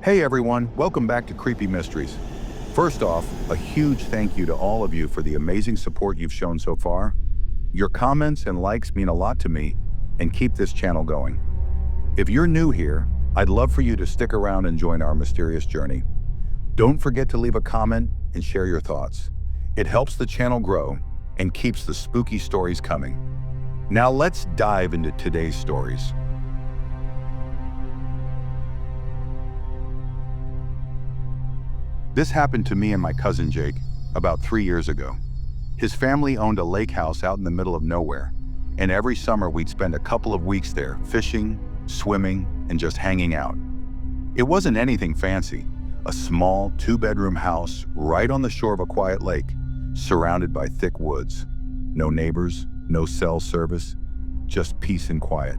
Hey everyone, welcome back to Creepy Mysteries. First off, a huge thank you to all of you for the amazing support you've shown so far. Your comments and likes mean a lot to me and keep this channel going. If you're new here, I'd love for you to stick around and join our mysterious journey. Don't forget to leave a comment and share your thoughts. It helps the channel grow and keeps the spooky stories coming. Now let's dive into today's stories. This happened to me and my cousin Jake about 3 years ago. His family owned a lake house out in the middle of nowhere, and every summer we'd spend a couple of weeks there fishing, swimming, and just hanging out. It wasn't anything fancy, a small 2-bedroom house right on the shore of a quiet lake, surrounded by thick woods. No neighbors, no cell service, just peace and quiet.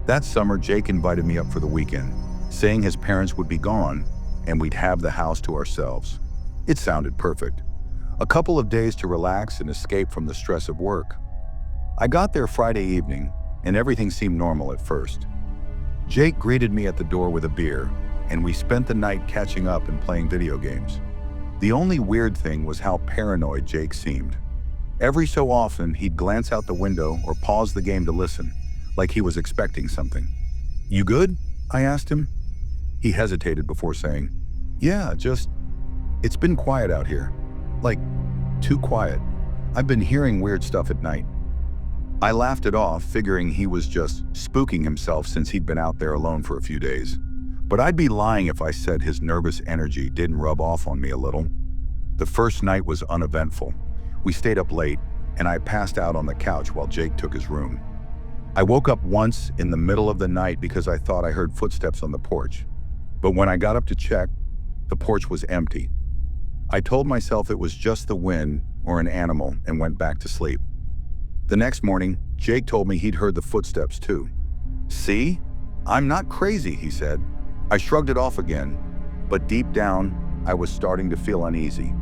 That summer, Jake invited me up for the weekend, saying his parents would be gone and we'd have the house to ourselves. It sounded perfect. A couple of days to relax and escape from the stress of work. I got there Friday evening, and everything seemed normal at first. Jake greeted me at the door with a beer, and we spent the night catching up and playing video games. The only weird thing was how paranoid Jake seemed. Every so often, he'd glance out the window or pause the game to listen, like he was expecting something. "You good?" I asked him. He hesitated before saying, "Yeah, it's been quiet out here. Like, too quiet. I've been hearing weird stuff at night." I laughed it off, figuring he was just spooking himself since he'd been out there alone for a few days. But I'd be lying if I said his nervous energy didn't rub off on me a little. The first night was uneventful. We stayed up late, and I passed out on the couch while Jake took his room. I woke up once in the middle of the night because I thought I heard footsteps on the porch. But when I got up to check, the porch was empty. I told myself it was just the wind or an animal and went back to sleep. The next morning, Jake told me he'd heard the footsteps too. "See? I'm not crazy," he said. I shrugged it off again, but deep down, I was starting to feel uneasy.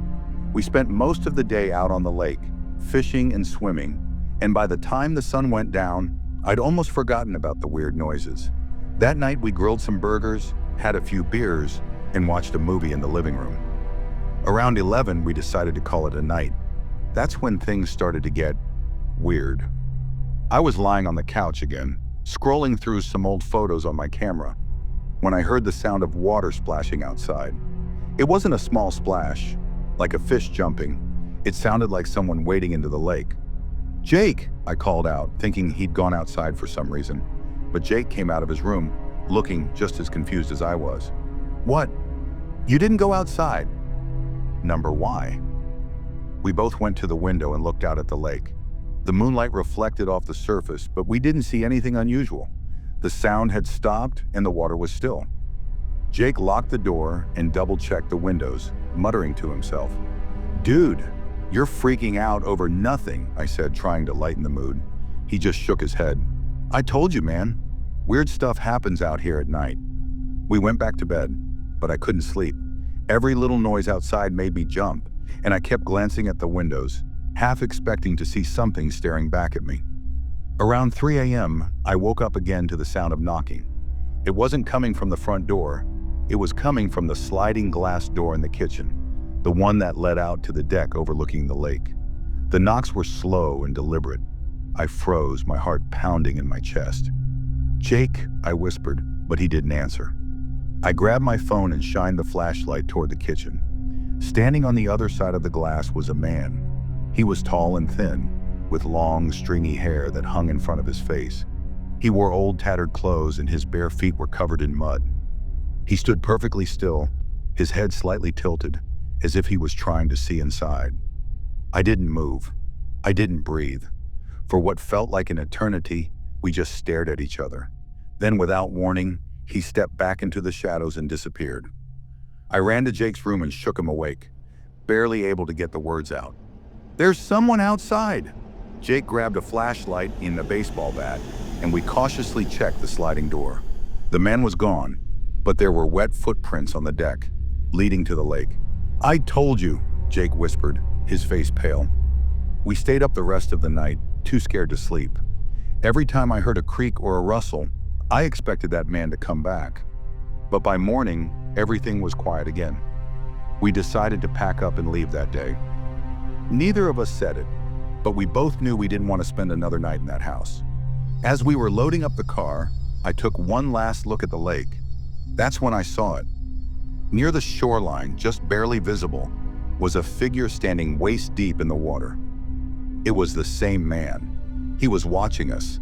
We spent most of the day out on the lake, fishing and swimming, and by the time the sun went down, I'd almost forgotten about the weird noises. That night we grilled some burgers, had a few beers, and watched a movie in the living room. Around 11, we decided to call it a night. That's when things started to get weird. I was lying on the couch again, scrolling through some old photos on my camera, when I heard the sound of water splashing outside. It wasn't a small splash, like a fish jumping. It sounded like someone wading into the lake. "Jake!" I called out, thinking he'd gone outside for some reason. But Jake came out of his room, looking just as confused as I was. "What? You didn't go outside?" Number why? We both went to the window and looked out at the lake. The moonlight reflected off the surface, but we didn't see anything unusual. The sound had stopped and the water was still. Jake locked the door and double-checked the windows, muttering to himself. "Dude, you're freaking out over nothing," I said, trying to lighten the mood. He just shook his head. "I told you, man. Weird stuff happens out here at night." We went back to bed, but I couldn't sleep. Every little noise outside made me jump, and I kept glancing at the windows, half expecting to see something staring back at me. Around 3 a.m., I woke up again to the sound of knocking. It wasn't coming from the front door. It was coming from the sliding glass door in the kitchen, the one that led out to the deck overlooking the lake. The knocks were slow and deliberate. I froze, my heart pounding in my chest. "Jake," I whispered, but he didn't answer. I grabbed my phone and shined the flashlight toward the kitchen. Standing on the other side of the glass was a man. He was tall and thin, with long, stringy hair that hung in front of his face. He wore old, tattered clothes and his bare feet were covered in mud. He stood perfectly still, his head slightly tilted, as if he was trying to see inside. I didn't move. I didn't breathe. For what felt like an eternity, we just stared at each other. Then, without warning, he stepped back into the shadows and disappeared. I ran to Jake's room and shook him awake, barely able to get the words out. "There's someone outside!" Jake grabbed a flashlight and a baseball bat, and we cautiously checked the sliding door. The man was gone, but there were wet footprints on the deck, leading to the lake. "I told you," Jake whispered, his face pale. We stayed up the rest of the night, too scared to sleep. Every time I heard a creak or a rustle, I expected that man to come back. But by morning, everything was quiet again. We decided to pack up and leave that day. Neither of us said it, but we both knew we didn't want to spend another night in that house. As we were loading up the car, I took one last look at the lake. That's when I saw it. Near the shoreline, just barely visible, was a figure standing waist deep in the water. It was the same man. He was watching us.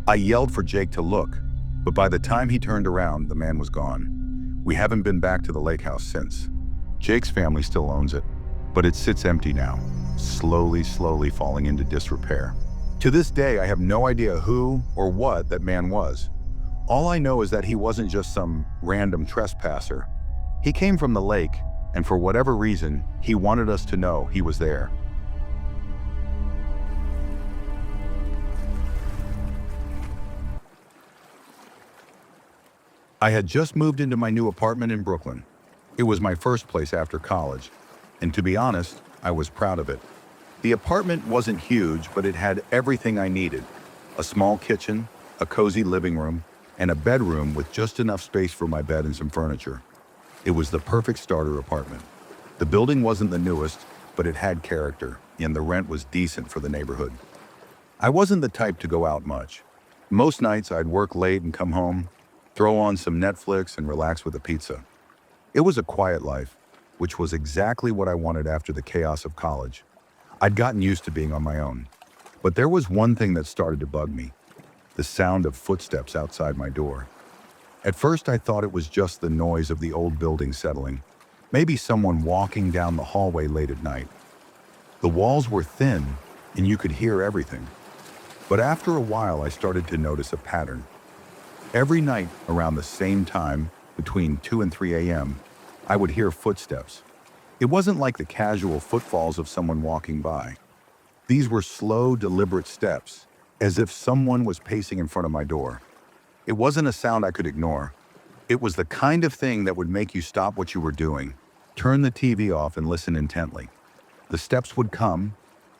I yelled for Jake to look, but by the time he turned around, the man was gone. We haven't been back to the lake house since. Jake's family still owns it, but it sits empty now, slowly falling into disrepair. To this day, I have no idea who or what that man was. All I know is that he wasn't just some random trespasser. He came from the lake, and for whatever reason, he wanted us to know he was there. I had just moved into my new apartment in Brooklyn. It was my first place after college, and to be honest, I was proud of it. The apartment wasn't huge, but it had everything I needed. A small kitchen, a cozy living room, and a bedroom with just enough space for my bed and some furniture. It was the perfect starter apartment. The building wasn't the newest, but it had character, and the rent was decent for the neighborhood. I wasn't the type to go out much. Most nights I'd work late and come home, throw on some Netflix and relax with a pizza. It was a quiet life, which was exactly what I wanted after the chaos of college. I'd gotten used to being on my own. But there was one thing that started to bug me: the sound of footsteps outside my door. At first I thought it was just the noise of the old building settling, maybe someone walking down the hallway late at night. The walls were thin and you could hear everything. But after a while I started to notice a pattern. Every night around the same time, between 2 and 3 a.m., I would hear footsteps. It wasn't like the casual footfalls of someone walking by. These were slow, deliberate steps, as if someone was pacing in front of my door. It wasn't a sound I could ignore. It was the kind of thing that would make you stop what you were doing, turn the TV off and listen intently. The steps would come,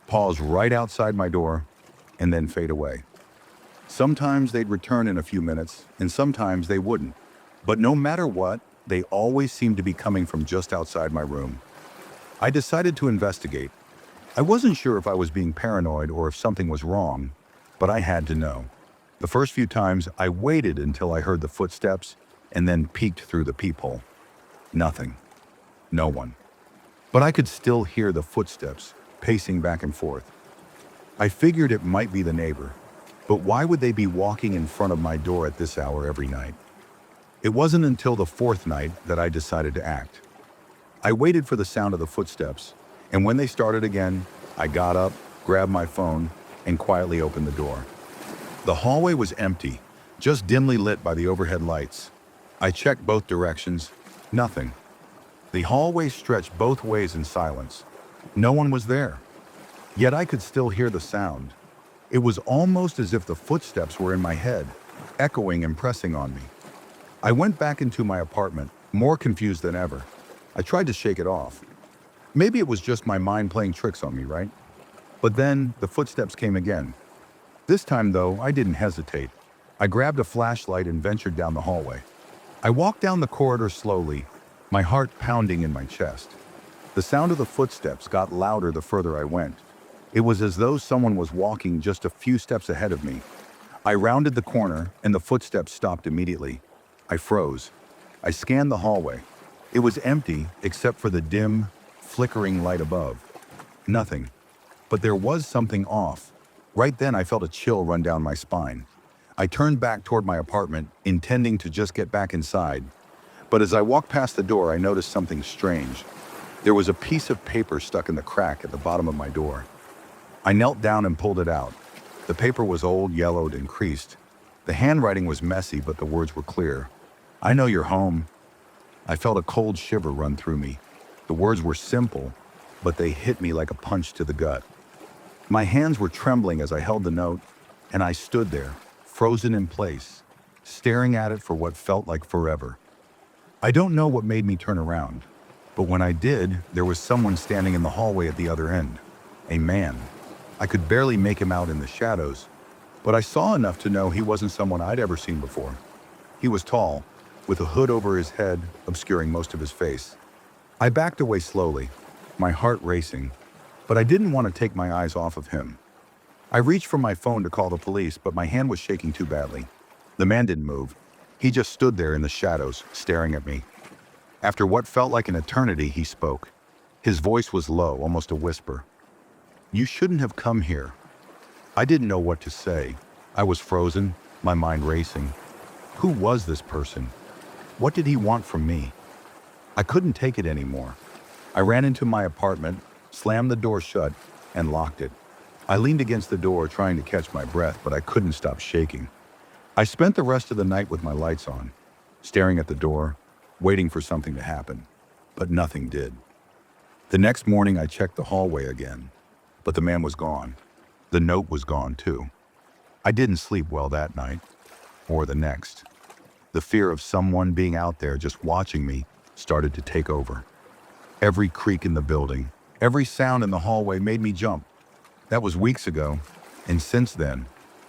pause right outside my door, and then fade away. Sometimes they'd return in a few minutes, and sometimes they wouldn't. But no matter what, they always seemed to be coming from just outside my room. I decided to investigate. I wasn't sure if I was being paranoid or if something was wrong, but I had to know. The first few times, I waited until I heard the footsteps and then peeked through the peephole. Nothing. No one. But I could still hear the footsteps pacing back and forth. I figured it might be the neighbor, but why would they be walking in front of my door at this hour every night? It wasn't until the fourth night that I decided to act. I waited for the sound of the footsteps, and when they started again, I got up, grabbed my phone, and quietly opened the door. The hallway was empty, just dimly lit by the overhead lights. I checked both directions. Nothing. The hallway stretched both ways in silence. No one was there. Yet I could still hear the sound. It was almost as if the footsteps were in my head, echoing and pressing on me. I went back into my apartment, more confused than ever. I tried to shake it off. Maybe it was just my mind playing tricks on me, right? But then the footsteps came again. This time, though, I didn't hesitate. I grabbed a flashlight and ventured down the hallway. I walked down the corridor slowly, my heart pounding in my chest. The sound of the footsteps got louder the further I went. It was as though someone was walking just a few steps ahead of me. I rounded the corner, and the footsteps stopped immediately. I froze. I scanned the hallway. It was empty except for the dim, flickering light above. Nothing. But there was something off. Right then I felt a chill run down my spine. I turned back toward my apartment, intending to just get back inside. But as I walked past the door, I noticed something strange. There was a piece of paper stuck in the crack at the bottom of my door. I knelt down and pulled it out. The paper was old, yellowed, and creased. The handwriting was messy, but the words were clear. "I know you're home." I felt a cold shiver run through me. The words were simple, but they hit me like a punch to the gut. My hands were trembling as I held the note, and I stood there, frozen in place, staring at it for what felt like forever. I don't know what made me turn around, but when I did, there was someone standing in the hallway at the other end. A man. I could barely make him out in the shadows, but I saw enough to know he wasn't someone I'd ever seen before. He was tall, with a hood over his head, obscuring most of his face. I backed away slowly, my heart racing, but I didn't want to take my eyes off of him. I reached for my phone to call the police, but my hand was shaking too badly. The man didn't move. He just stood there in the shadows, staring at me. After what felt like an eternity, he spoke. His voice was low, almost a whisper. "You shouldn't have come here." I didn't know what to say. I was frozen, my mind racing. Who was this person? What did he want from me? I couldn't take it anymore. I ran into my apartment, slammed the door shut, and locked it. I leaned against the door trying to catch my breath, but I couldn't stop shaking. I spent the rest of the night with my lights on, staring at the door, waiting for something to happen, but nothing did. The next morning I checked the hallway again, but the man was gone. The note was gone too. I didn't sleep well that night, or the next. The fear of someone being out there just watching me started to take over. Every creak in the building, every sound in the hallway made me jump. That was weeks ago, and since then,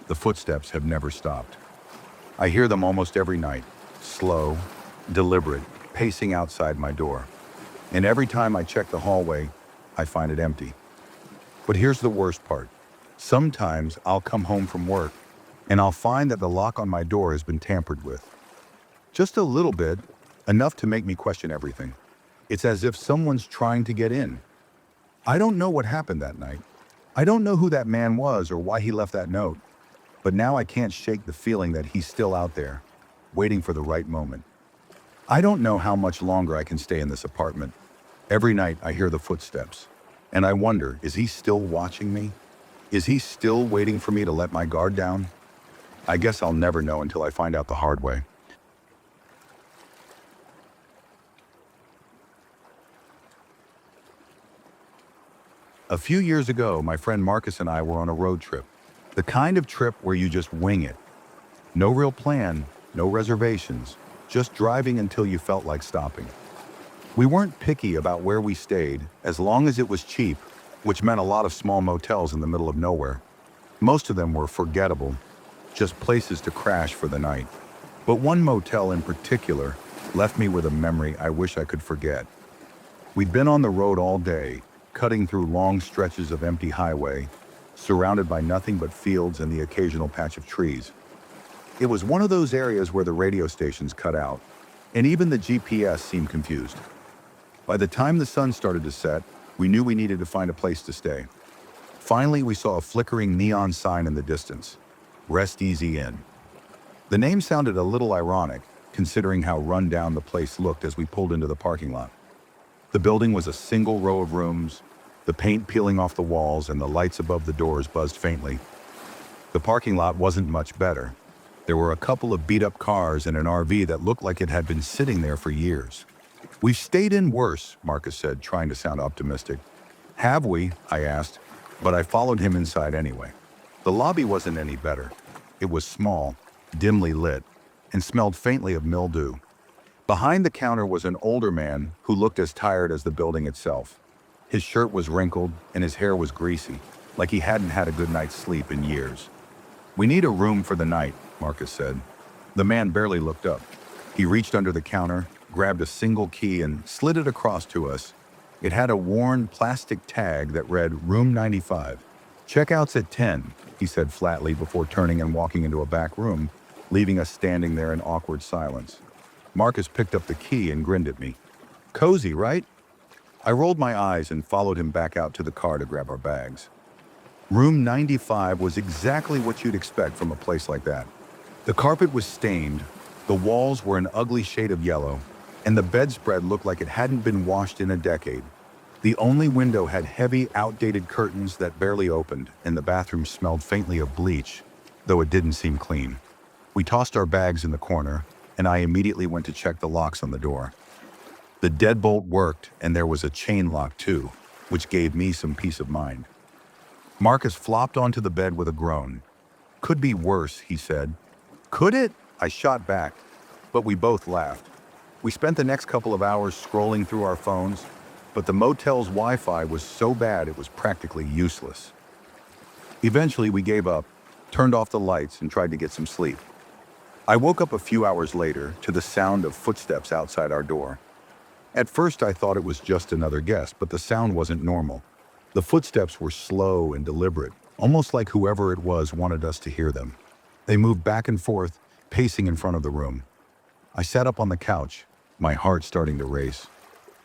the footsteps have never stopped. I hear them almost every night, slow, deliberate, pacing outside my door. And every time I check the hallway, I find it empty. But here's the worst part. Sometimes I'll come home from work, and I'll find that the lock on my door has been tampered with. Just a little bit, enough to make me question everything. It's as if someone's trying to get in. I don't know what happened that night. I don't know who that man was or why he left that note. But now I can't shake the feeling that he's still out there, waiting for the right moment. I don't know how much longer I can stay in this apartment. Every night I hear the footsteps, and I wonder, is he still watching me? Is he still waiting for me to let my guard down? I guess I'll never know until I find out the hard way. A few years ago, my friend Marcus and I were on a road trip. The kind of trip where you just wing it. No real plan, no reservations, just driving until you felt like stopping. We weren't picky about where we stayed, as long as it was cheap, which meant a lot of small motels in the middle of nowhere. Most of them were forgettable, just places to crash for the night. But one motel in particular left me with a memory I wish I could forget. We'd been on the road all day, cutting through long stretches of empty highway, surrounded by nothing but fields and the occasional patch of trees. It was one of those areas where the radio stations cut out, and even the GPS seemed confused. By the time the sun started to set, we knew we needed to find a place to stay. Finally, we saw a flickering neon sign in the distance, Rest Easy Inn. The name sounded a little ironic, considering how run down the place looked as we pulled into the parking lot. The building was a single row of rooms, the paint peeling off the walls and the lights above the doors buzzed faintly. The parking lot wasn't much better. There were a couple of beat-up cars and an RV that looked like it had been sitting there for years. "We've stayed in worse," Marcus said, trying to sound optimistic. "Have we?" I asked, but I followed him inside anyway. The lobby wasn't any better. It was small, dimly lit, and smelled faintly of mildew. Behind the counter was an older man who looked as tired as the building itself. His shirt was wrinkled and his hair was greasy, like he hadn't had a good night's sleep in years. "We need a room for the night," Marcus said. The man barely looked up. He reached under the counter, grabbed a single key and slid it across to us. It had a worn plastic tag that read Room 95. "Checkout's at 10, he said flatly before turning and walking into a back room, leaving us standing there in awkward silence. Marcus picked up the key and grinned at me. "Cozy, right?" I rolled my eyes and followed him back out to the car to grab our bags. Room 95 was exactly what you'd expect from a place like that. The carpet was stained, the walls were an ugly shade of yellow, and the bedspread looked like it hadn't been washed in a decade. The only window had heavy, outdated curtains that barely opened, and the bathroom smelled faintly of bleach, though it didn't seem clean. We tossed our bags in the corner, and I immediately went to check the locks on the door. The deadbolt worked, and there was a chain lock too, which gave me some peace of mind. Marcus flopped onto the bed with a groan. "Could be worse," he said. "Could it?" I shot back, but we both laughed. We spent the next couple of hours scrolling through our phones, but the motel's Wi-Fi was so bad it was practically useless. Eventually, we gave up, turned off the lights, and tried to get some sleep. I woke up a few hours later to the sound of footsteps outside our door. At first I thought it was just another guest, but the sound wasn't normal. The footsteps were slow and deliberate, almost like whoever it was wanted us to hear them. They moved back and forth, pacing in front of the room. I sat up on the couch, my heart starting to race.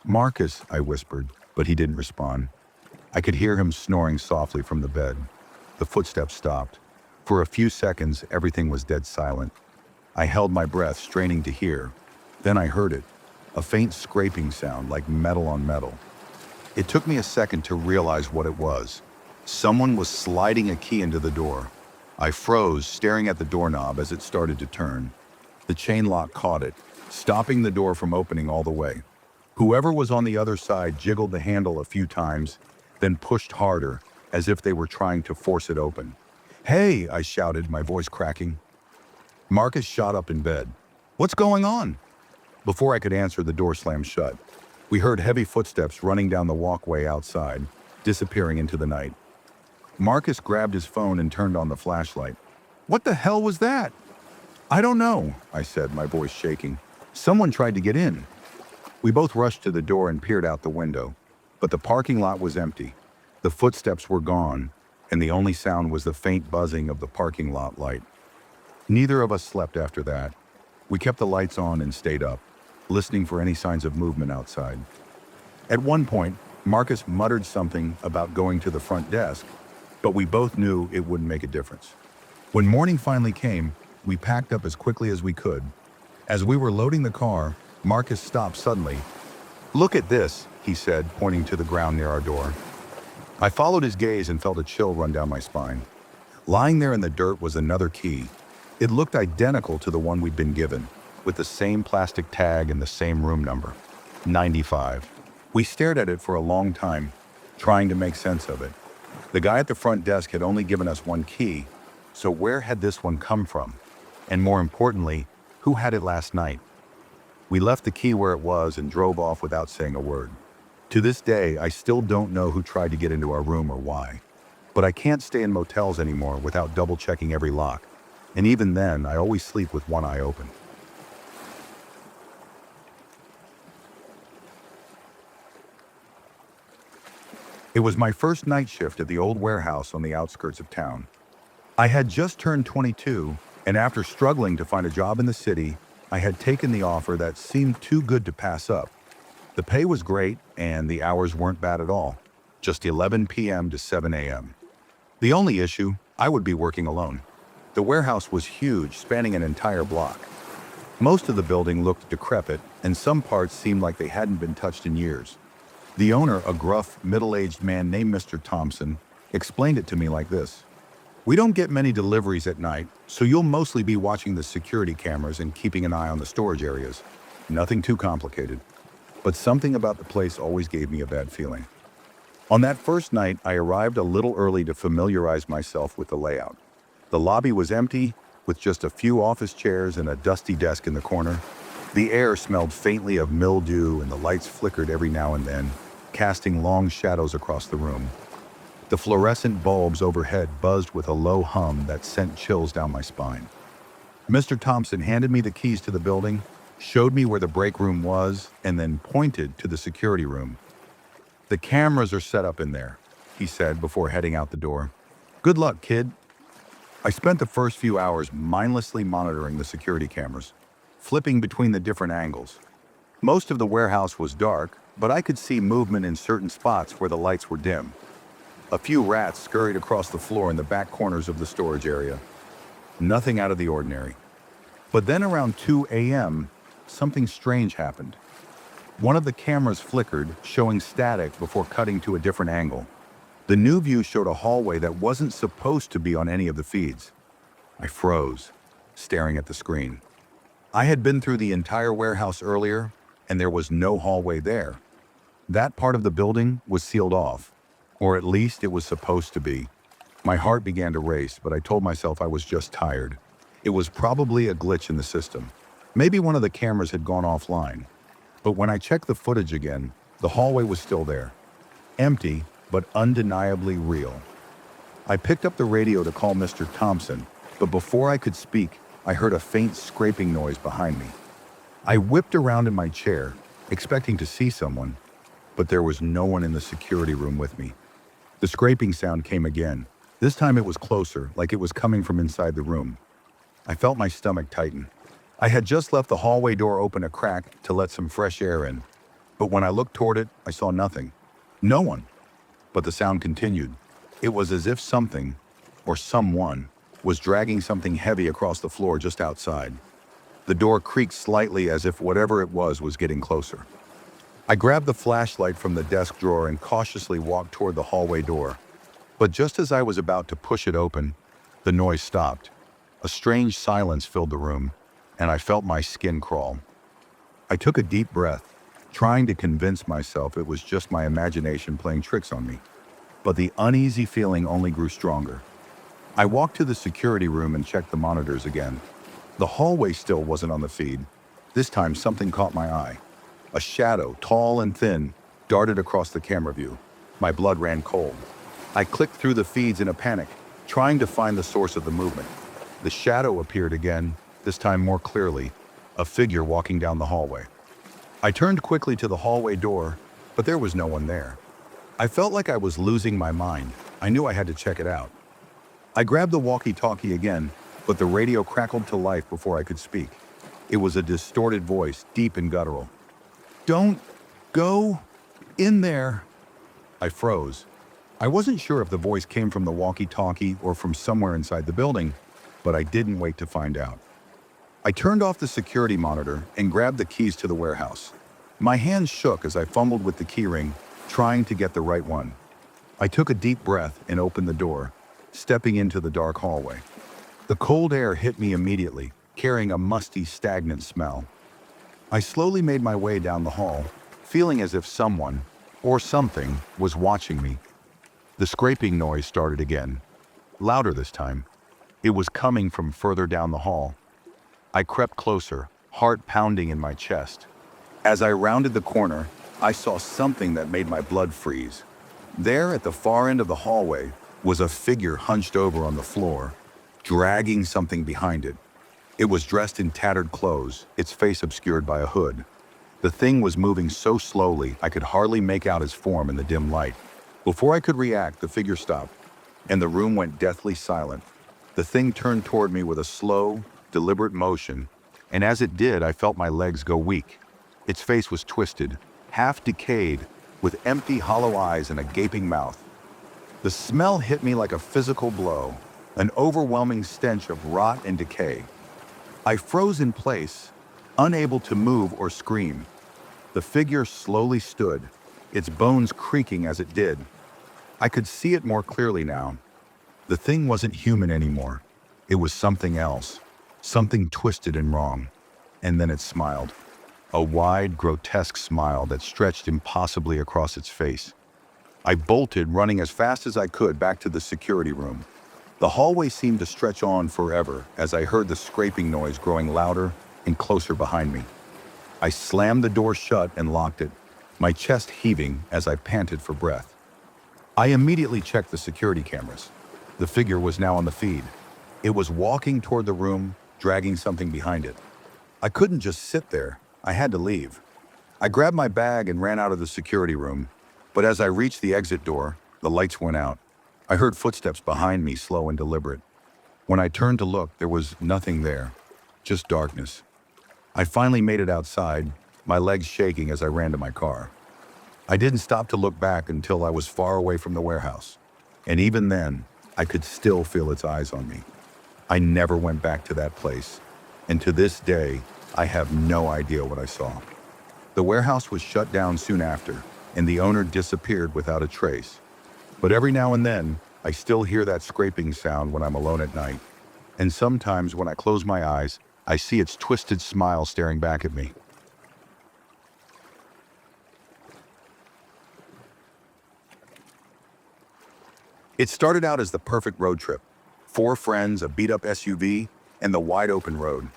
"Marcus," I whispered, but he didn't respond. I could hear him snoring softly from the bed. The footsteps stopped. For a few seconds, everything was dead silent. I held my breath, straining to hear. Then I heard it, a faint scraping sound like metal on metal. It took me a second to realize what it was. Someone was sliding a key into the door. I froze, staring at the doorknob as it started to turn. The chain lock caught it, stopping the door from opening all the way. Whoever was on the other side jiggled the handle a few times, then pushed harder, as if they were trying to force it open. "Hey!" I shouted, my voice cracking. Marcus shot up in bed. "What's going on?" Before I could answer, the door slammed shut. We heard heavy footsteps running down the walkway outside, disappearing into the night. Marcus grabbed his phone and turned on the flashlight. "What the hell was that?" "I don't know," I said, my voice shaking. "Someone tried to get in." We both rushed to the door and peered out the window, but the parking lot was empty. The footsteps were gone, and the only sound was the faint buzzing of the parking lot light. Neither of us slept after that. We kept the lights on and stayed up, listening for any signs of movement outside. At one point, Marcus muttered something about going to the front desk, but we both knew it wouldn't make a difference. When morning finally came, we packed up as quickly as we could. As we were loading the car, Marcus stopped suddenly. "Look at this," he said, pointing to the ground near our door. I followed his gaze and felt a chill run down my spine. Lying there in the dirt was another key. It looked identical to the one we'd been given, with the same plastic tag and the same room number, 95. We stared at it for a long time, trying to make sense of it. The guy at the front desk had only given us one key, so where had this one come from? And more importantly, who had it last night? We left the key where it was and drove off without saying a word. To this day, I still don't know who tried to get into our room or why. But I can't stay in motels anymore without double-checking every lock. And even then, I always sleep with one eye open. It was my first night shift at the old warehouse on the outskirts of town. I had just turned 22, and after struggling to find a job in the city, I had taken the offer that seemed too good to pass up. The pay was great, and the hours weren't bad at all. Just 11 p.m. to 7 a.m. The only issue, I would be working alone. The warehouse was huge, spanning an entire block. Most of the building looked decrepit, and some parts seemed like they hadn't been touched in years. The owner, a gruff, middle-aged man named Mr. Thompson, explained it to me like this. "We don't get many deliveries at night, so you'll mostly be watching the security cameras and keeping an eye on the storage areas. Nothing too complicated." But something about the place always gave me a bad feeling. On that first night, I arrived a little early to familiarize myself with the layout. The lobby was empty, with just a few office chairs and a dusty desk in the corner. The air smelled faintly of mildew, and the lights flickered every now and then, casting long shadows across the room. The fluorescent bulbs overhead buzzed with a low hum that sent chills down my spine. Mr. Thompson handed me the keys to the building, showed me where the break room was, and then pointed to the security room. "The cameras are set up in there," he said before heading out the door. "Good luck, kid." I spent the first few hours mindlessly monitoring the security cameras, flipping between the different angles. Most of the warehouse was dark, but I could see movement in certain spots where the lights were dim. A few rats scurried across the floor in the back corners of the storage area. Nothing out of the ordinary. But then around 2 a.m., something strange happened. One of the cameras flickered, showing static before cutting to a different angle. The new view showed a hallway that wasn't supposed to be on any of the feeds. I froze, staring at the screen. I had been through the entire warehouse earlier, and there was no hallway there. That part of the building was sealed off, or at least it was supposed to be. My heart began to race, but I told myself I was just tired. It was probably a glitch in the system. Maybe one of the cameras had gone offline. But when I checked the footage again, the hallway was still there. Empty, but undeniably real. I picked up the radio to call Mr. Thompson, but before I could speak, I heard a faint scraping noise behind me. I whipped around in my chair, expecting to see someone, but there was no one in the security room with me. The scraping sound came again. This time it was closer, like it was coming from inside the room. I felt my stomach tighten. I had just left the hallway door open a crack to let some fresh air in, but when I looked toward it, I saw nothing. No one. But the sound continued. It was as if something, or someone, was dragging something heavy across the floor just outside. The door creaked slightly as if whatever it was getting closer. I grabbed the flashlight from the desk drawer and cautiously walked toward the hallway door. But just as I was about to push it open, the noise stopped. A strange silence filled the room, and I felt my skin crawl. I took a deep breath, trying to convince myself it was just my imagination playing tricks on me. But the uneasy feeling only grew stronger. I walked to the security room and checked the monitors again. The hallway still wasn't on the feed. This time something caught my eye. A shadow, tall and thin, darted across the camera view. My blood ran cold. I clicked through the feeds in a panic, trying to find the source of the movement. The shadow appeared again, this time more clearly, a figure walking down the hallway. I turned quickly to the hallway door, but there was no one there. I felt like I was losing my mind. I knew I had to check it out. I grabbed the walkie-talkie again, but the radio crackled to life before I could speak. It was a distorted voice, deep and guttural. "Don't go in there." I froze. I wasn't sure if the voice came from the walkie-talkie or from somewhere inside the building, but I didn't wait to find out. I turned off the security monitor and grabbed the keys to the warehouse. My hands shook as I fumbled with the keyring, trying to get the right one. I took a deep breath and opened the door, stepping into the dark hallway. The cold air hit me immediately, carrying a musty, stagnant smell. I slowly made my way down the hall, feeling as if someone, or something, was watching me. The scraping noise started again, louder this time. It was coming from further down the hall. I crept closer, heart pounding in my chest. As I rounded the corner, I saw something that made my blood freeze. There, at the far end of the hallway, was a figure hunched over on the floor, dragging something behind it. It was dressed in tattered clothes, its face obscured by a hood. The thing was moving so slowly I could hardly make out his form in the dim light. Before I could react, the figure stopped, and the room went deathly silent. The thing turned toward me with a slow, deliberate motion, and as it did, I felt my legs go weak. Its face was twisted, half decayed, with empty, hollow eyes and a gaping mouth. The smell hit me like a physical blow, an overwhelming stench of rot and decay. I froze in place, unable to move or scream. The figure slowly stood, its bones creaking as it did. I could see it more clearly now. The thing wasn't human anymore. It was something else, something twisted and wrong. And then it smiled. A wide, grotesque smile that stretched impossibly across its face. I bolted, running as fast as I could back to the security room. The hallway seemed to stretch on forever as I heard the scraping noise growing louder and closer behind me. I slammed the door shut and locked it, my chest heaving as I panted for breath. I immediately checked the security cameras. The figure was now on the feed. It was walking toward the room, dragging something behind it. I couldn't just sit there. I had to leave. I grabbed my bag and ran out of the security room, but as I reached the exit door, the lights went out. I heard footsteps behind me, slow and deliberate. When I turned to look, there was nothing there, just darkness. I finally made it outside, my legs shaking as I ran to my car. I didn't stop to look back until I was far away from the warehouse, and even then, I could still feel its eyes on me. I never went back to that place, and to this day, I have no idea what I saw. The warehouse was shut down soon after, and the owner disappeared without a trace. But every now and then, I still hear that scraping sound when I'm alone at night. And sometimes when I close my eyes, I see its twisted smile staring back at me. It started out as the perfect road trip. 4 friends, a beat-up SUV, and the wide-open road.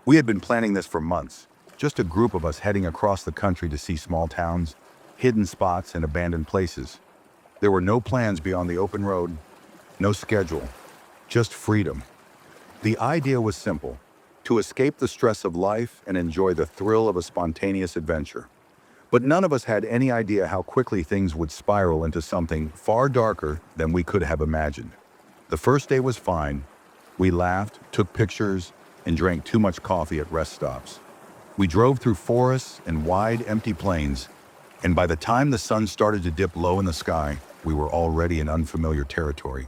We had been planning this for months, just a group of us heading across the country to see small towns, hidden spots, and abandoned places. There were no plans beyond the open road, no schedule, just freedom. The idea was simple: to escape the stress of life and enjoy the thrill of a spontaneous adventure. But none of us had any idea how quickly things would spiral into something far darker than we could have imagined. The first day was fine. We laughed, took pictures, and drank too much coffee at rest stops. We drove through forests and wide, empty plains, and by the time the sun started to dip low in the sky, we were already in unfamiliar territory.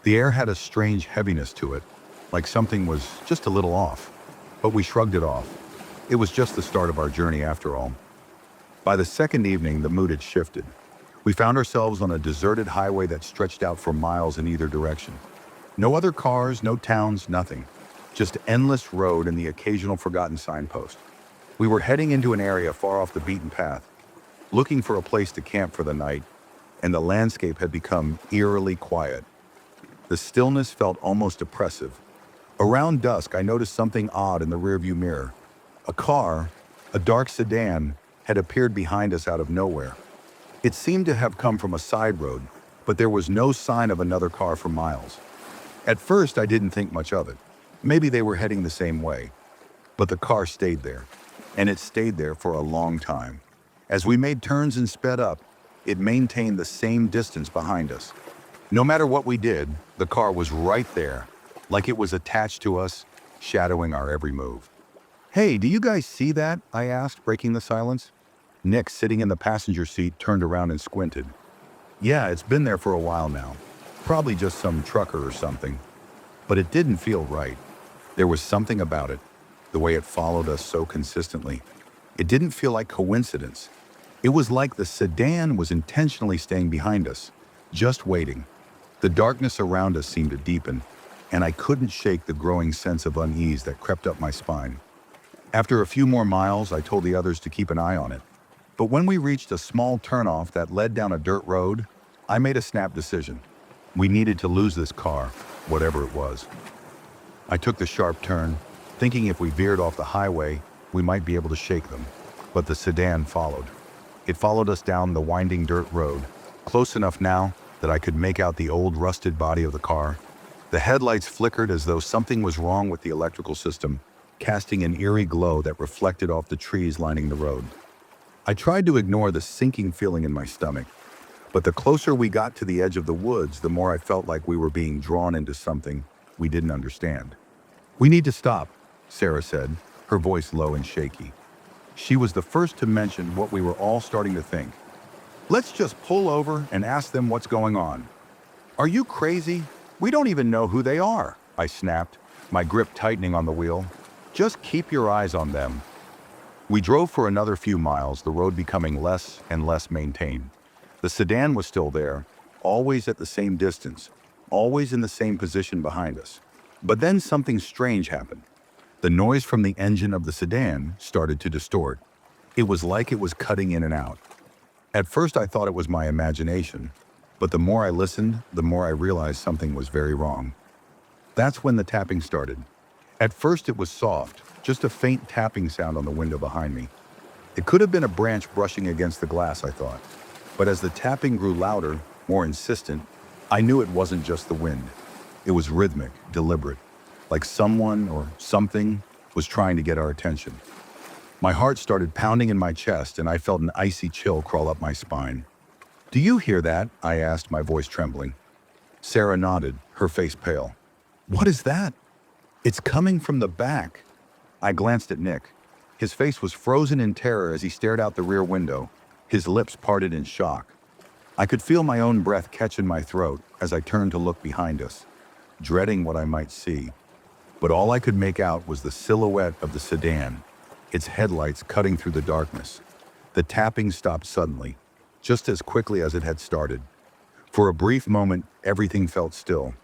The air had a strange heaviness to it, like something was just a little off. But we shrugged it off. It was just the start of our journey after all. By the second evening, the mood had shifted. We found ourselves on a deserted highway that stretched out for miles in either direction. No other cars, no towns, nothing. Just endless road and the occasional forgotten signpost. We were heading into an area far off the beaten path, looking for a place to camp for the night, and the landscape had become eerily quiet. The stillness felt almost oppressive. Around dusk, I noticed something odd in the rearview mirror. A car, a dark sedan, had appeared behind us out of nowhere. It seemed to have come from a side road, but there was no sign of another car for miles. At first, I didn't think much of it. Maybe they were heading the same way. But the car stayed there, and it stayed there for a long time. As we made turns and sped up, it maintained the same distance behind us. No matter what we did, the car was right there, like it was attached to us, shadowing our every move. "Hey, do you guys see that?" I asked, breaking the silence. Nick, sitting in the passenger seat, turned around and squinted. "Yeah, it's been there for a while now. Probably just some trucker or something." But it didn't feel right. There was something about it, the way it followed us so consistently. It didn't feel like coincidence. It was like the sedan was intentionally staying behind us, just waiting. The darkness around us seemed to deepen, and I couldn't shake the growing sense of unease that crept up my spine. After a few more miles, I told the others to keep an eye on it. But when we reached a small turnoff that led down a dirt road, I made a snap decision. We needed to lose this car, whatever it was. I took the sharp turn, thinking if we veered off the highway, we might be able to shake them. But the sedan followed. It followed us down the winding dirt road, close enough now that I could make out the old rusted body of the car. The headlights flickered as though something was wrong with the electrical system, casting an eerie glow that reflected off the trees lining the road. I tried to ignore the sinking feeling in my stomach, but the closer we got to the edge of the woods, the more I felt like we were being drawn into something we didn't understand. "We need to stop," Sarah said, her voice low and shaky. She was the first to mention what we were all starting to think. "Let's just pull over and ask them what's going on." "Are you crazy? We don't even know who they are," I snapped, my grip tightening on the wheel. "Just keep your eyes on them." We drove for another few miles, the road becoming less and less maintained. The sedan was still there, always at the same distance, always in the same position behind us. But then something strange happened. The noise from the engine of the sedan started to distort. It was like it was cutting in and out. At first I thought it was my imagination, but the more I listened, the more I realized something was very wrong. That's when the tapping started. At first it was soft, just a faint tapping sound on the window behind me. It could have been a branch brushing against the glass, I thought. But as the tapping grew louder, more insistent, I knew it wasn't just the wind. It was rhythmic, deliberate, like someone or something was trying to get our attention. My heart started pounding in my chest, and I felt an icy chill crawl up my spine. "Do you hear that?" I asked, my voice trembling. Sarah nodded, her face pale. "What is that?" "It's coming from the back." I glanced at Nick. His face was frozen in terror as he stared out the rear window, his lips parted in shock. I could feel my own breath catch in my throat as I turned to look behind us, dreading what I might see. But all I could make out was the silhouette of the sedan, its headlights cutting through the darkness. The tapping stopped suddenly, just as quickly as it had started. For a brief moment, everything felt still.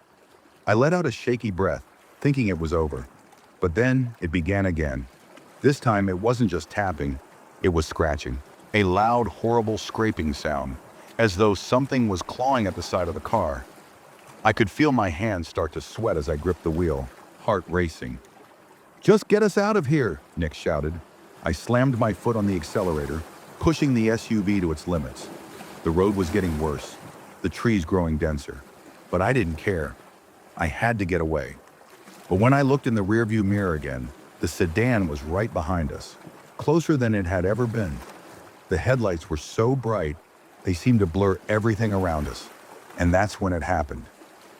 I let out a shaky breath, thinking it was over. But then it began again. This time it wasn't just tapping, it was scratching. A loud, horrible scraping sound, as though something was clawing at the side of the car. I could feel my hands start to sweat as I gripped the wheel, heart racing. "Just get us out of here," Nick shouted. I slammed my foot on the accelerator, pushing the SUV to its limits. The road was getting worse, the trees growing denser. But I didn't care. I had to get away. But when I looked in the rearview mirror again, the sedan was right behind us, closer than it had ever been. The headlights were so bright, they seemed to blur everything around us. And that's when it happened.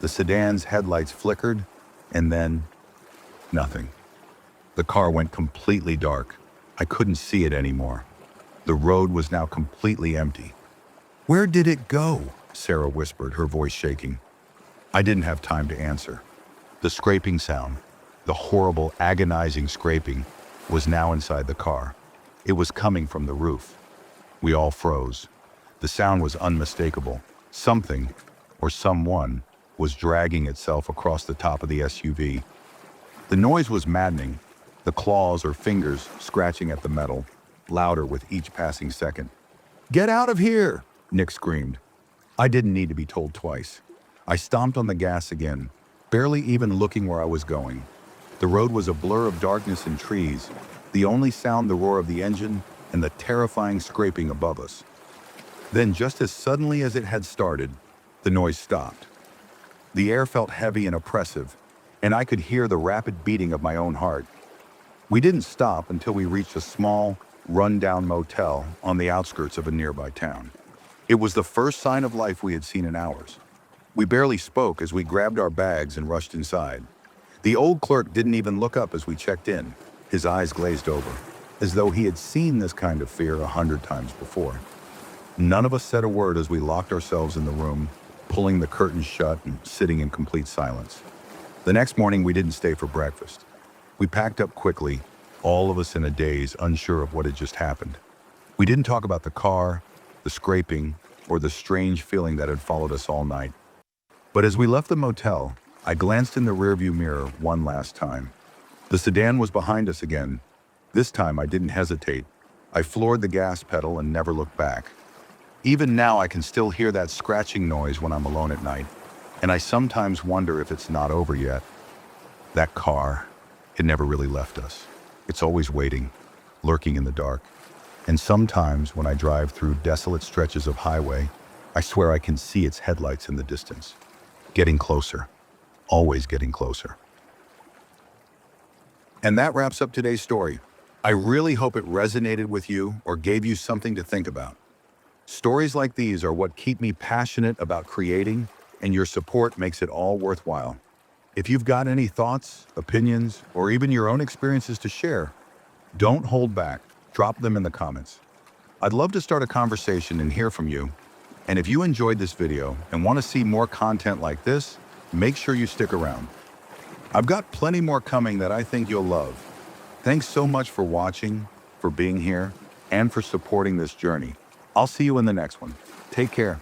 The sedan's headlights flickered, and then nothing. The car went completely dark. I couldn't see it anymore. The road was now completely empty. "Where did it go?" Sarah whispered, her voice shaking. I didn't have time to answer. The scraping sound, the horrible, agonizing scraping, was now inside the car. It was coming from the roof. We all froze. The sound was unmistakable. Something, or someone, was dragging itself across the top of the SUV. The noise was maddening, the claws or fingers scratching at the metal, louder with each passing second. "Get out of here!" Nick screamed. I didn't need to be told twice. I stomped on the gas again, barely even looking where I was going. The road was a blur of darkness and trees, the only sound the roar of the engine and the terrifying scraping above us. Then, just as suddenly as it had started, the noise stopped. The air felt heavy and oppressive, and I could hear the rapid beating of my own heart. We didn't stop until we reached a small, run-down motel on the outskirts of a nearby town. It was the first sign of life we had seen in hours. We barely spoke as we grabbed our bags and rushed inside. The old clerk didn't even look up as we checked in, his eyes glazed over, as though he had seen this kind of fear 100 times before. None of us said a word as we locked ourselves in the room, pulling the curtains shut and sitting in complete silence. The next morning, we didn't stay for breakfast. We packed up quickly, all of us in a daze, unsure of what had just happened. We didn't talk about the car, the scraping, or the strange feeling that had followed us all night. But as we left the motel, I glanced in the rearview mirror one last time. The sedan was behind us again. This time I didn't hesitate. I floored the gas pedal and never looked back. Even now I can still hear that scratching noise when I'm alone at night, and I sometimes wonder if it's not over yet. That car, it never really left us. It's always waiting, lurking in the dark. And sometimes when I drive through desolate stretches of highway, I swear I can see its headlights in the distance. Getting closer, always getting closer. And that wraps up today's story. I really hope it resonated with you or gave you something to think about. Stories like these are what keep me passionate about creating, and your support makes it all worthwhile. If you've got any thoughts, opinions, or even your own experiences to share, don't hold back. Drop them in the comments. I'd love to start a conversation and hear from you. And if you enjoyed this video and want to see more content like this, make sure you stick around. I've got plenty more coming that I think you'll love. Thanks so much for watching, for being here, and for supporting this journey. I'll see you in the next one. Take care.